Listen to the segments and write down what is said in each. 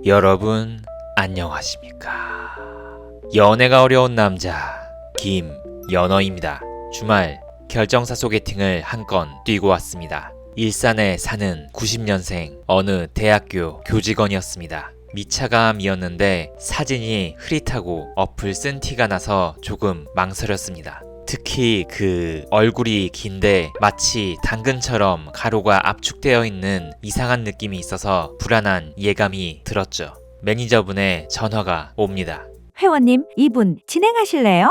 여러분 안녕하십니까? 연애가 어려운 남자 김연어입니다. 주말 결정사 소개팅을 한 건 뛰고 왔습니다. 일산에 사는 90년생 어느 대학교 교직원이었습니다. 미차감이었는데 사진이 흐릿하고 어플 쓴 티가 나서 조금 망설였습니다. 특히 그 얼굴이 긴데 마치 당근처럼 가로가 압축되어 있는 이상한 느낌이 있어서 불안한 예감이 들었죠. 매니저분의 전화가 옵니다. 회원님, 이분 진행하실래요?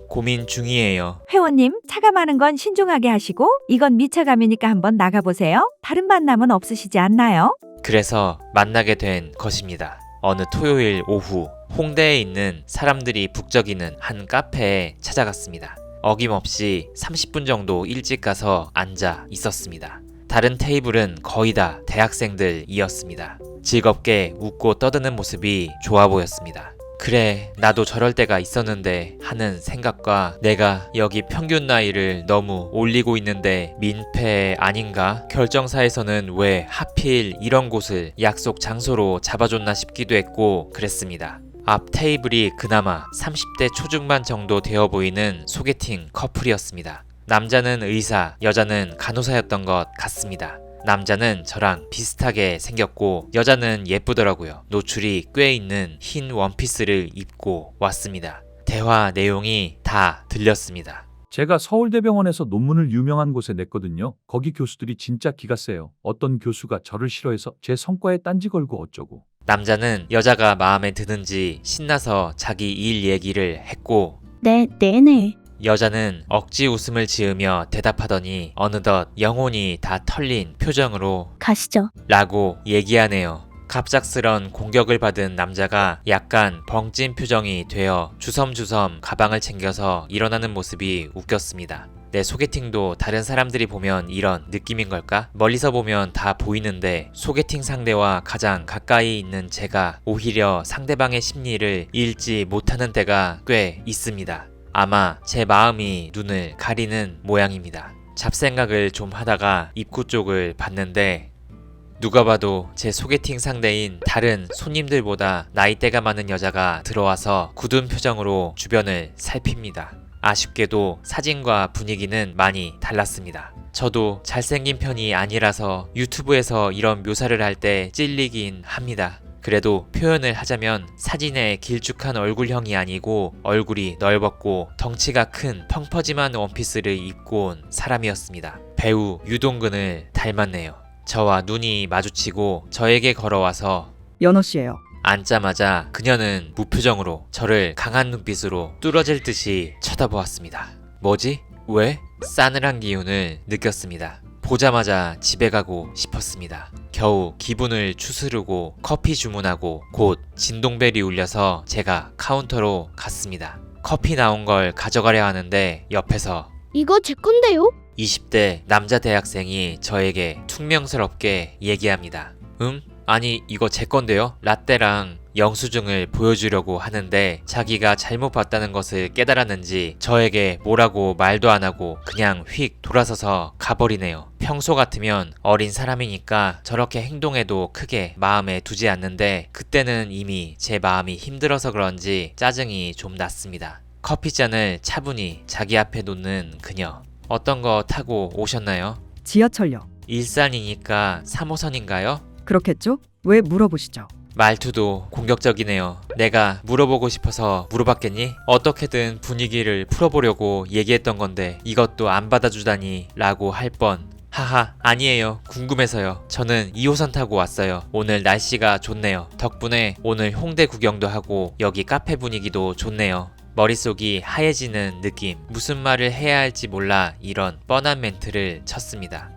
고민 중이에요. 회원님, 차감하는 건 신중하게 하시고 이건 미차감이니까 한번 나가보세요. 다른 만남은 없으시지 않나요? 그래서 만나게 된 것입니다. 어느 토요일 오후 홍대에 있는 사람들이 북적이는 한 카페에 찾아갔습니다. 어김없이 30분 정도 일찍 가서 앉아 있었습니다. 다른 테이블은 거의 다 대학생들이었습니다. 즐겁게 웃고 떠드는 모습이 좋아 보였습니다. 그래, 나도 저럴 때가 있었는데 하는 생각과 내가 여기 평균 나이를 너무 올리고 있는데 민폐 아닌가? 결정사에서는 왜 하필 이런 곳을 약속 장소로 잡아줬나 싶기도 했고 그랬습니다. 앞 테이블이 그나마 30대 초중반 정도 되어 보이는 소개팅 커플이었습니다. 남자는 의사, 여자는 간호사였던 것 같습니다. 남자는 저랑 비슷하게 생겼고 여자는 예쁘더라고요. 노출이 꽤 있는 흰 원피스를 입고 왔습니다. 대화 내용이 다 들렸습니다. 제가 서울대병원에서 논문을 유명한 곳에 냈거든요. 거기 교수들이 진짜 기가 세요. 어떤 교수가 저를 싫어해서 제 성과에 딴지 걸고 어쩌고. 남자는 여자가 마음에 드는지 신나서 자기 일 얘기를 했고 네네. 여자는 억지 웃음을 지으며 대답하더니 어느덧 영혼이 다 털린 표정으로 가시죠. 라고 얘기하네요. 갑작스런 공격을 받은 남자가 약간 벙찐 표정이 되어 주섬주섬 가방을 챙겨서 일어나는 모습이 웃겼습니다. 내 소개팅도 다른 사람들이 보면 이런 느낌인 걸까? 멀리서 보면 다 보이는데 소개팅 상대와 가장 가까이 있는 제가 오히려 상대방의 심리를 읽지 못하는 때가 꽤 있습니다. 아마 제 마음이 눈을 가리는 모양입니다. 잡생각을 좀 하다가 입구 쪽을 봤는데 누가 봐도 제 소개팅 상대인 다른 손님들보다 나이대가 많은 여자가 들어와서 굳은 표정으로 주변을 살핍니다. 아쉽게도 사진과 분위기는 많이 달랐습니다. 저도 잘생긴 편이 아니라서 유튜브에서 이런 묘사를 할 때 찔리긴 합니다. 그래도 표현을 하자면 사진에 길쭉한 얼굴형이 아니고 얼굴이 넓었고 덩치가 큰 펑퍼짐한 원피스를 입고 온 사람이었습니다. 배우 유동근을 닮았네요. 저와 눈이 마주치고 저에게 걸어와서 연어 씨예요. 앉자마자 그녀는 무표정으로 저를 강한 눈빛으로 뚫어질 듯이 쳐다보았습니다. 뭐지? 왜? 싸늘한 기운을 느꼈습니다. 보자마자 집에 가고 싶었습니다. 겨우 기분을 추스르고 커피 주문하고 곧 진동벨이 울려서 제가 카운터로 갔습니다. 커피 나온 걸 가져가려 하는데 옆에서 이거 제 건데요? 20대 남자 대학생이 저에게 퉁명스럽게 얘기합니다. 아니 이거 제 건데요? 라떼랑 영수증을 보여주려고 하는데 자기가 잘못 봤다는 것을 깨달았는지 저에게 뭐라고 말도 안 하고 그냥 휙 돌아서서 가버리네요. 평소 같으면 어린 사람이니까 저렇게 행동해도 크게 마음에 두지 않는데 그때는 이미 제 마음이 힘들어서 그런지 짜증이 좀 났습니다. 커피잔을 차분히 자기 앞에 놓는 그녀. 어떤 거 타고 오셨나요? 지하철요. 일산이니까 3호선인가요? 그렇겠죠? 왜 물어보시죠? 말투도 공격적이네요. 내가 물어보고 싶어서 물어봤겠니? 어떻게든 분위기를 풀어보려고 얘기했던 건데 이것도 안 받아주다니 라고 할 뻔. 하하, 아니에요. 궁금해서요. 저는 2호선 타고 왔어요. 오늘 날씨가 좋네요. 덕분에 오늘 홍대 구경도 하고 여기 카페 분위기도 좋네요. 머릿속이 하얘지는 느낌. 무슨 말을 해야 할지 몰라 이런 뻔한 멘트를 쳤습니다.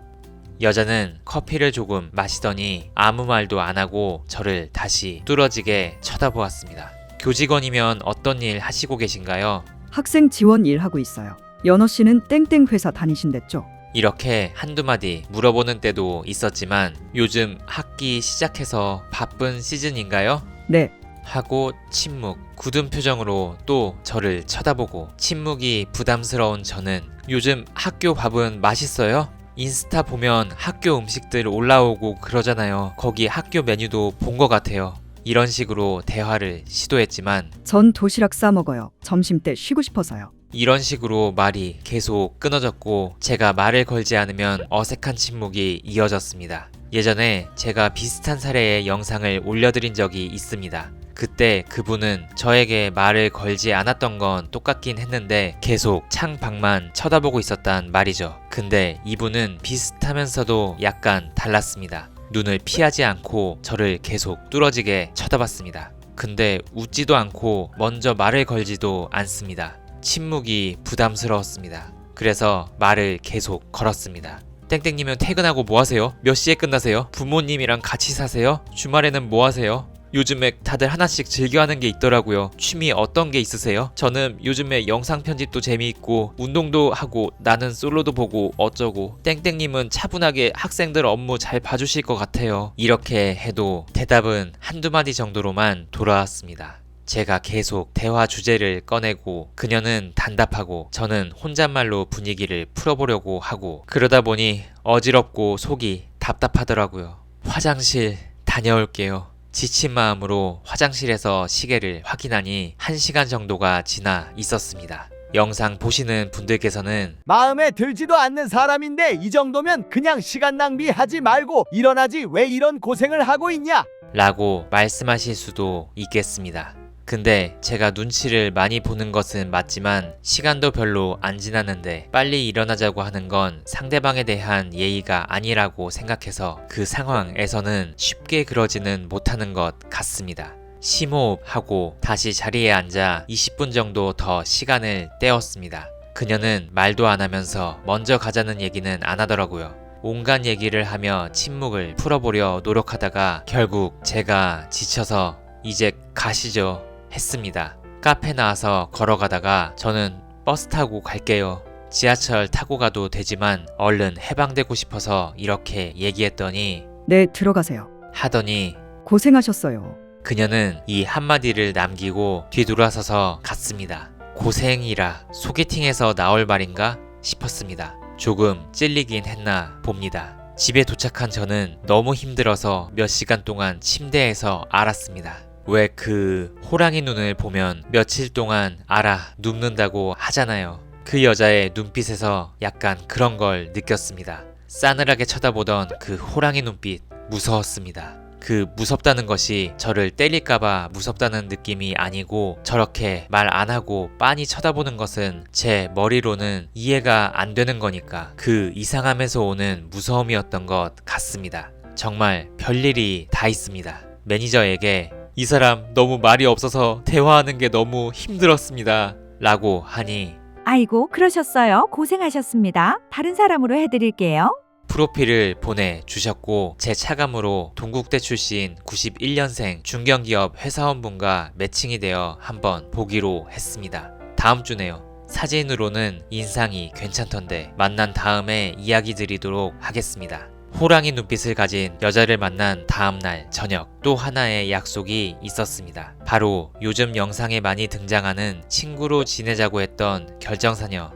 여자는 커피를 조금 마시더니 아무 말도 안 하고 저를 다시 뚫어지게 쳐다보았습니다. 교직원이면 어떤 일 하시고 계신가요? 학생 지원 일 하고 있어요. 연어 씨는 땡땡 회사 다니신댔죠? 이렇게 한두 마디 물어보는 때도 있었지만 요즘 학기 시작해서 바쁜 시즌인가요? 네. 하고 침묵, 굳은 표정으로 또 저를 쳐다보고 침묵이 부담스러운 저는 요즘 학교 밥은 맛있어요? 인스타 보면 학교 음식들 올라오고 그러잖아요. 거기 학교 메뉴도 본 것 같아요. 이런 식으로 대화를 시도했지만 전 도시락 싸 먹어요. 점심 때 쉬고 싶어서요. 이런 식으로 말이 계속 끊어졌고 제가 말을 걸지 않으면 어색한 침묵이 이어졌습니다. 예전에 제가 비슷한 사례의 영상을 올려드린 적이 있습니다. 그때 그분은 저에게 말을 걸지 않았던 건 똑같긴 했는데 계속 창밖만 쳐다보고 있었단 말이죠. 근데 이분은 비슷하면서도 약간 달랐습니다. 눈을 피하지 않고 저를 계속 뚫어지게 쳐다봤습니다. 근데 웃지도 않고 먼저 말을 걸지도 않습니다. 침묵이 부담스러웠습니다. 그래서 말을 계속 걸었습니다. 땡땡님은 퇴근하고 뭐 하세요? 몇 시에 끝나세요? 부모님이랑 같이 사세요? 주말에는 뭐 하세요? 요즘에 다들 하나씩 즐겨하는 게 있더라고요. 취미 어떤 게 있으세요? 저는 요즘에 영상 편집도 재미있고 운동도 하고 나는 솔로도 보고 어쩌고. 땡땡님은 차분하게 학생들 업무 잘 봐주실 것 같아요. 이렇게 해도 대답은 한두 마디 정도로만 돌아왔습니다. 제가 계속 대화 주제를 꺼내고 그녀는 단답하고 저는 혼잣말로 분위기를 풀어보려고 하고 그러다 보니 어지럽고 속이 답답하더라고요. 화장실 다녀올게요. 지친 마음으로 화장실에서 시계를 확인하니 1시간 정도가 지나 있었습니다. 영상 보시는 분들께서는 마음에 들지도 않는 사람인데 이 정도면 그냥 시간 낭비하지 말고 일어나지 왜 이런 고생을 하고 있냐? 라고 말씀하실 수도 있겠습니다. 근데 제가 눈치를 많이 보는 것은 맞지만 시간도 별로 안 지났는데 빨리 일어나자고 하는 건 상대방에 대한 예의가 아니라고 생각해서 그 상황에서는 쉽게 그러지는 못하는 것 같습니다. 심호흡하고 다시 자리에 앉아 20분 정도 더 시간을 때웠습니다. 그녀는 말도 안 하면서 먼저 가자는 얘기는 안 하더라고요. 온갖 얘기를 하며 침묵을 풀어보려 노력하다가 결국 제가 지쳐서 이제 가시죠 했습니다. 카페 나와서 걸어가다가 저는 버스 타고 갈게요. 지하철 타고 가도 되지만 얼른 해방되고 싶어서 이렇게 얘기했더니 네, 들어가세요. 하더니 고생하셨어요. 그녀는 이 한마디를 남기고 뒤돌아서서 갔습니다. 고생이라 소개팅에서 나올 말인가 싶었습니다. 조금 찔리긴 했나 봅니다. 집에 도착한 저는 너무 힘들어서 몇 시간 동안 침대에서 앓았습니다. 왜 그 호랑이 눈을 보면 며칠 동안 앓아 눕는다고 하잖아요. 그 여자의 눈빛에서 약간 그런 걸 느꼈습니다. 싸늘하게 쳐다보던 그 호랑이 눈빛 무서웠습니다. 그 무섭다는 것이 저를 때릴까봐 무섭다는 느낌이 아니고 저렇게 말 안 하고 빤히 쳐다보는 것은 제 머리로는 이해가 안 되는 거니까 그 이상함에서 오는 무서움이었던 것 같습니다. 정말 별일이 다 있습니다. 매니저에게 이 사람 너무 말이 없어서 대화하는 게 너무 힘들었습니다. 라고 하니 아이고, 그러셨어요. 고생하셨습니다. 다른 사람으로 해드릴게요. 프로필을 보내주셨고 제 차감으로 동국대 출신 91년생 중견기업 회사원분과 매칭이 되어 한번 보기로 했습니다. 다음 주네요. 사진으로는 인상이 괜찮던데 만난 다음에 이야기 드리도록 하겠습니다. 호랑이 눈빛을 가진 여자를 만난 다음날 저녁 또 하나의 약속이 있었습니다. 바로 요즘 영상에 많이 등장하는 친구로 지내자고 했던 결정사녀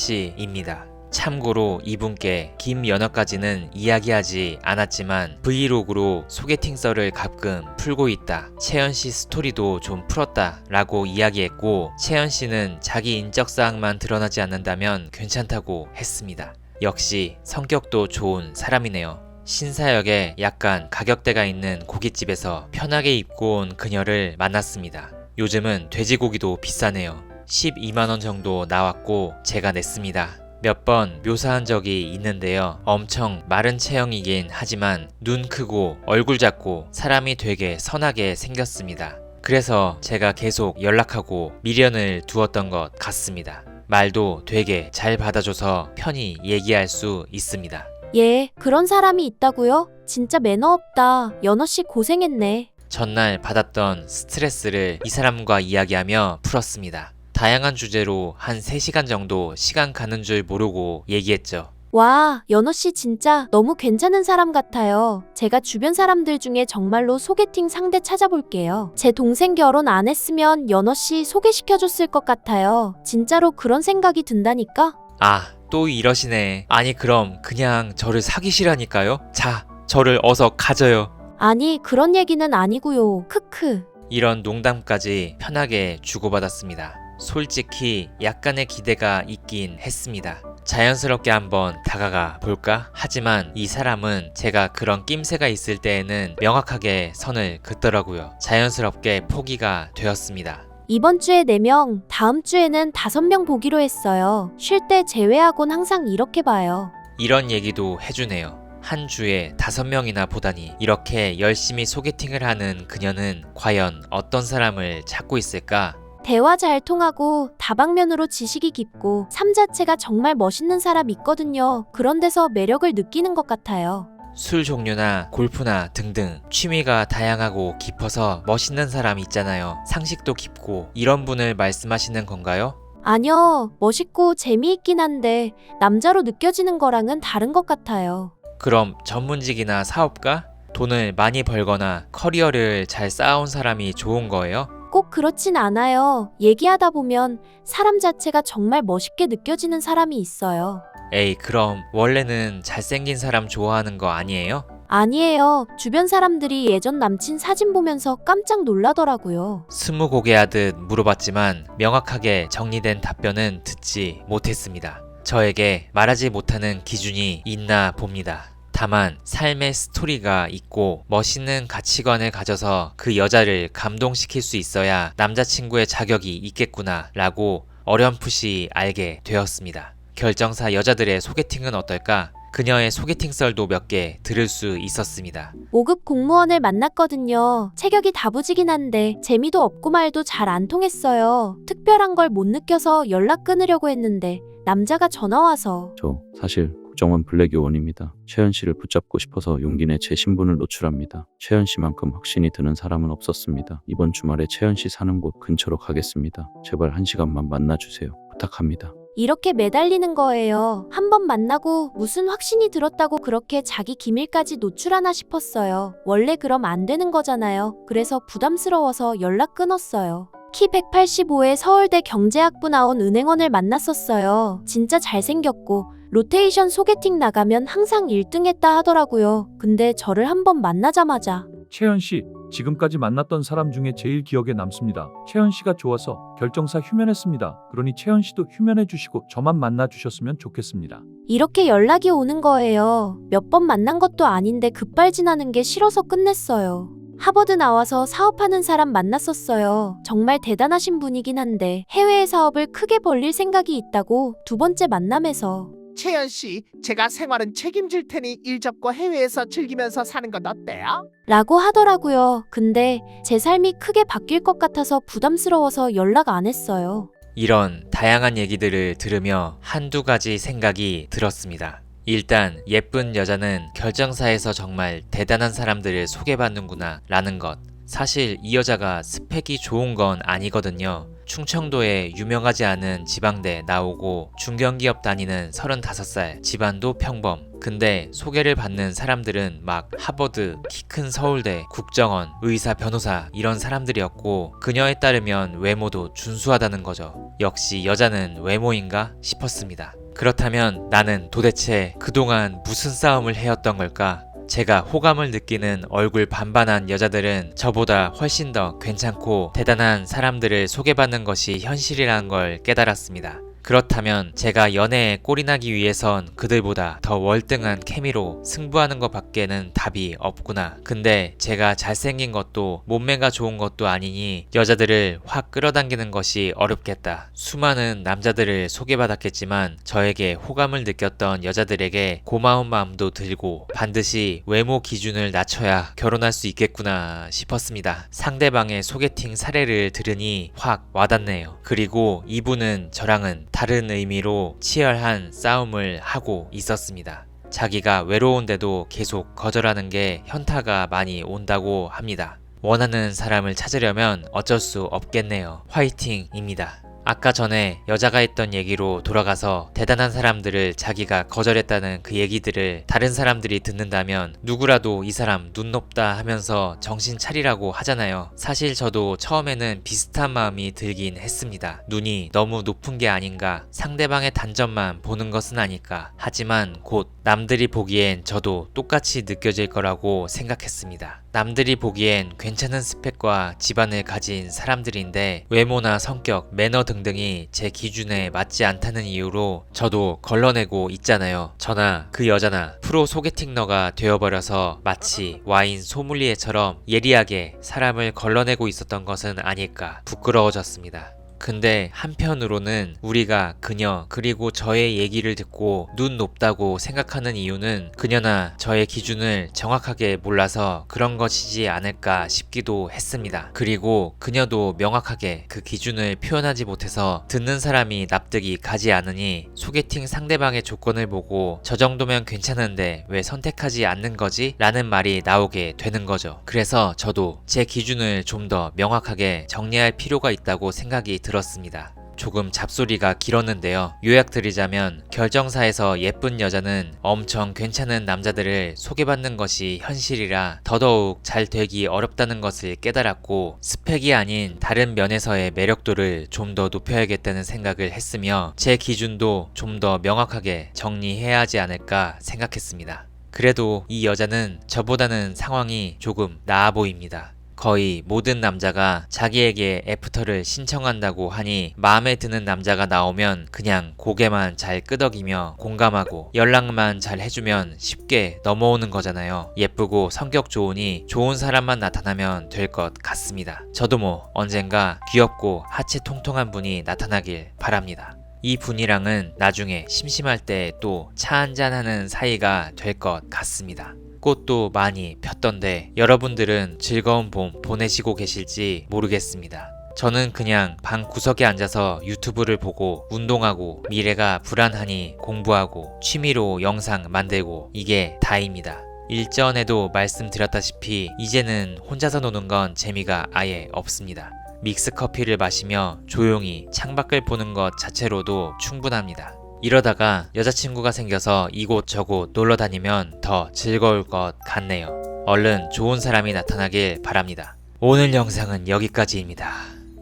채연씨입니다. 참고로 이분께 긴 면허까지는 이야기하지 않았지만 브이로그로 소개팅 썰을 가끔 풀고 있다. 채연씨 스토리도 좀 풀었다 라고 이야기했고 채연씨는 자기 인적사항만 드러나지 않는다면 괜찮다고 했습니다. 역시 성격도 좋은 사람이네요. 신사역에 약간 가격대가 있는 고깃집에서 편하게 입고 온 그녀를 만났습니다. 요즘은 돼지고기도 비싸네요. 12만원 정도 나왔고 제가 냈습니다. 몇 번 묘사한 적이 있는데요. 엄청 마른 체형이긴 하지만 눈 크고 얼굴 작고 사람이 되게 선하게 생겼습니다. 그래서 제가 계속 연락하고 미련을 두었던 것 같습니다. 말도 되게 잘 받아줘서 편히 얘기할 수 있습니다. 예, 그런 사람이 있다고요? 진짜 매너 없다. 연어씨 고생했네. 전날 받았던 스트레스를 이 사람과 이야기하며 풀었습니다. 다양한 주제로 한 3시간 정도 시간 가는 줄 모르고 얘기했죠. 와, 연어씨 진짜 너무 괜찮은 사람 같아요. 제가 주변 사람들 중에 정말로 소개팅 상대 찾아볼게요. 제 동생 결혼 안 했으면 연어씨 소개시켜줬을 것 같아요. 진짜로 그런 생각이 든다니까? 아, 또 이러시네. 아니 그럼 그냥 저를 사귀시라니까요? 자, 저를 어서 가져요. 아니, 그런 얘기는 아니고요. 크크. 이런 농담까지 편하게 주고받았습니다. 솔직히 약간의 기대가 있긴 했습니다. 자연스럽게 한번 다가가 볼까? 하지만 이 사람은 제가 그런 낌새가 있을 때에는 명확하게 선을 긋더라고요. 자연스럽게 포기가 되었습니다. 이번 주에 4명, 다음 주에는 5명 보기로 했어요. 쉴 때 제외하곤 항상 이렇게 봐요. 이런 얘기도 해주네요. 한 주에 5명이나 보다니. 이렇게 열심히 소개팅을 하는 그녀는 과연 어떤 사람을 찾고 있을까? 대화 잘 통하고 다방면으로 지식이 깊고 삶 자체가 정말 멋있는 사람 있거든요. 그런 데서 매력을 느끼는 것 같아요. 술 종류나 골프나 등등 취미가 다양하고 깊어서 멋있는 사람 있잖아요. 상식도 깊고 이런 분을 말씀하시는 건가요? 아니요, 멋있고 재미있긴 한데 남자로 느껴지는 거랑은 다른 것 같아요. 그럼 전문직이나 사업가? 돈을 많이 벌거나 커리어를 잘 쌓아온 사람이 좋은 거예요? 꼭 그렇진 않아요. 얘기하다 보면 사람 자체가 정말 멋있게 느껴지는 사람이 있어요. 에이, 그럼 원래는 잘생긴 사람 좋아하는 거 아니에요? 아니에요. 주변 사람들이 예전 남친 사진 보면서 깜짝 놀라더라고요. 스무고개하듯 물어봤지만 명확하게 정리된 답변은 듣지 못했습니다. 저에게 말하지 못하는 기준이 있나 봅니다. 다만 삶의 스토리가 있고 멋있는 가치관을 가져서 그 여자를 감동시킬 수 있어야 남자친구의 자격이 있겠구나 라고 어렴풋이 알게 되었습니다. 결정사 여자들의 소개팅은 어떨까? 그녀의 소개팅 썰도 몇 개 들을 수 있었습니다. 5급 공무원을 만났거든요. 체격이 다부지긴 한데 재미도 없고 말도 잘 안 통했어요. 특별한 걸 못 느껴서 연락 끊으려고 했는데 남자가 전화와서 저 사실 국정원 블랙 요원입니다. 최현 씨를 붙잡고 싶어서 용기 내 제 신분을 노출합니다. 최현 씨만큼 확신이 드는 사람은 없었습니다. 이번 주말에 최현 씨 사는 곳 근처로 가겠습니다. 제발 1시간만 만나주세요. 부탁합니다. 이렇게 매달리는 거예요. 한 번 만나고 무슨 확신이 들었다고 그렇게 자기 기밀까지 노출하나 싶었어요. 원래 그럼 안 되는 거잖아요. 그래서 부담스러워서 연락 끊었어요. 키 185에 서울대 경제학부 나온 은행원을 만났었어요. 진짜 잘생겼고 로테이션 소개팅 나가면 항상 1등 했다 하더라고요. 근데 저를 한 번 만나자마자 채연 씨, 지금까지 만났던 사람 중에 제일 기억에 남습니다. 채연 씨가 좋아서 결정사 휴면했습니다. 그러니 채연 씨도 휴면해 주시고 저만 만나 주셨으면 좋겠습니다. 이렇게 연락이 오는 거예요. 몇 번 만난 것도 아닌데 급발진하는 게 싫어서 끝냈어요. 하버드 나와서 사업하는 사람 만났었어요. 정말 대단하신 분이긴 한데 해외의 사업을 크게 벌릴 생각이 있다고 2번째 만남에서 채연 씨, 제가 생활은 책임질 테니 일 접고 해외에서 즐기면서 사는 건 어때요? 라고 하더라고요. 근데 제 삶이 크게 바뀔 것 같아서 부담스러워서 연락 안 했어요. 이런 다양한 얘기들을 들으며 한두 가지 생각이 들었습니다. 일단 예쁜 여자는 결정사에서 정말 대단한 사람들을 소개받는구나 라는 것. 사실 이 여자가 스펙이 좋은 건 아니거든요. 충청도에 유명하지 않은 지방대 나오고 중견기업 다니는 35살, 집안도 평범. 근데 소개를 받는 사람들은 막 하버드, 키 큰 서울대, 국정원, 의사, 변호사 이런 사람들이었고 그녀에 따르면 외모도 준수하다는 거죠. 역시 여자는 외모인가 싶었습니다. 그렇다면 나는 도대체 그동안 무슨 싸움을 해왔던 걸까? 제가 호감을 느끼는 얼굴 반반한 여자들은 저보다 훨씬 더 괜찮고 대단한 사람들을 소개받는 것이 현실이라는 걸 깨달았습니다. 그렇다면 제가 연애에 꼴이 나기 위해선 그들보다 더 월등한 케미로 승부하는 것 밖에는 답이 없구나. 근데 제가 잘생긴 것도 몸매가 좋은 것도 아니니 여자들을 확 끌어당기는 것이 어렵겠다. 수많은 남자들을 소개받았겠지만 저에게 호감을 느꼈던 여자들에게 고마운 마음도 들고 반드시 외모 기준을 낮춰야 결혼할 수 있겠구나 싶었습니다. 상대방의 소개팅 사례를 들으니 확 와닿네요. 그리고 이분은 저랑은 다른 의미로 치열한 싸움을 하고 있었습니다. 자기가 외로운데도 계속 거절하는 게 현타가 많이 온다고 합니다. 원하는 사람을 찾으려면 어쩔 수 없겠네요. 화이팅입니다. 아까 전에 여자가 했던 얘기로 돌아가서 대단한 사람들을 자기가 거절했다는 그 얘기들을 다른 사람들이 듣는다면 누구라도 이 사람 눈 높다 하면서 정신 차리라고 하잖아요. 사실 저도 처음에는 비슷한 마음이 들긴 했습니다. 눈이 너무 높은 게 아닌가, 상대방의 단점만 보는 것은 아닐까. 하지만 곧 남들이 보기엔 저도 똑같이 느껴질 거라고 생각했습니다. 남들이 보기엔 괜찮은 스펙과 집안을 가진 사람들인데 외모나 성격, 매너 등등이 제 기준에 맞지 않다는 이유로 저도 걸러내고 있잖아요. 저나 그 여자나 프로 소개팅러가 되어버려서 마치 와인 소믈리에처럼 예리하게 사람을 걸러내고 있었던 것은 아닐까 부끄러워졌습니다. 근데 한편으로는 우리가 그녀 그리고 저의 얘기를 듣고 눈 높다고 생각하는 이유는 그녀나 저의 기준을 정확하게 몰라서 그런 것이지 않을까 싶기도 했습니다. 그리고 그녀도 명확하게 그 기준을 표현하지 못해서 듣는 사람이 납득이 가지 않으니 소개팅 상대방의 조건을 보고 저 정도면 괜찮은데 왜 선택하지 않는 거지? 라는 말이 나오게 되는 거죠. 그래서 저도 제 기준을 좀 더 명확하게 정리할 필요가 있다고 생각이 들었습니다. 조금 잡소리가 길었는데요. 요약드리자면 결정사에서 예쁜 여자는 엄청 괜찮은 남자들을 소개받는 것이 현실이라 더더욱 잘 되기 어렵다는 것을 깨달았고 스펙이 아닌 다른 면에서의 매력도를 좀 더 높여야겠다는 생각을 했으며 제 기준도 좀 더 명확하게 정리해야 하지 않을까 생각했습니다. 그래도 이 여자는 저보다는 상황이 조금 나아 보입니다. 거의 모든 남자가 자기에게 애프터를 신청한다고 하니 마음에 드는 남자가 나오면 그냥 고개만 잘 끄덕이며 공감하고 연락만 잘 해주면 쉽게 넘어오는 거잖아요. 예쁘고 성격 좋으니 좋은 사람만 나타나면 될 것 같습니다. 저도 뭐 언젠가 귀엽고 하체 통통한 분이 나타나길 바랍니다. 이 분이랑은 나중에 심심할 때 또 차 한잔하는 사이가 될 것 같습니다. 꽃도 많이 폈던데 여러분들은 즐거운 봄 보내시고 계실지 모르겠습니다. 저는 그냥 방 구석에 앉아서 유튜브를 보고 운동하고 미래가 불안하니 공부하고 취미로 영상 만들고 이게 다입니다. 일전에도 말씀드렸다시피 이제는 혼자서 노는 건 재미가 아예 없습니다. 믹스커피를 마시며 조용히 창밖을 보는 것 자체로도 충분합니다. 이러다가 여자친구가 생겨서 이곳저곳 놀러 다니면 더 즐거울 것 같네요. 얼른 좋은 사람이 나타나길 바랍니다. 오늘 영상은 여기까지입니다.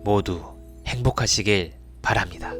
모두 행복하시길 바랍니다.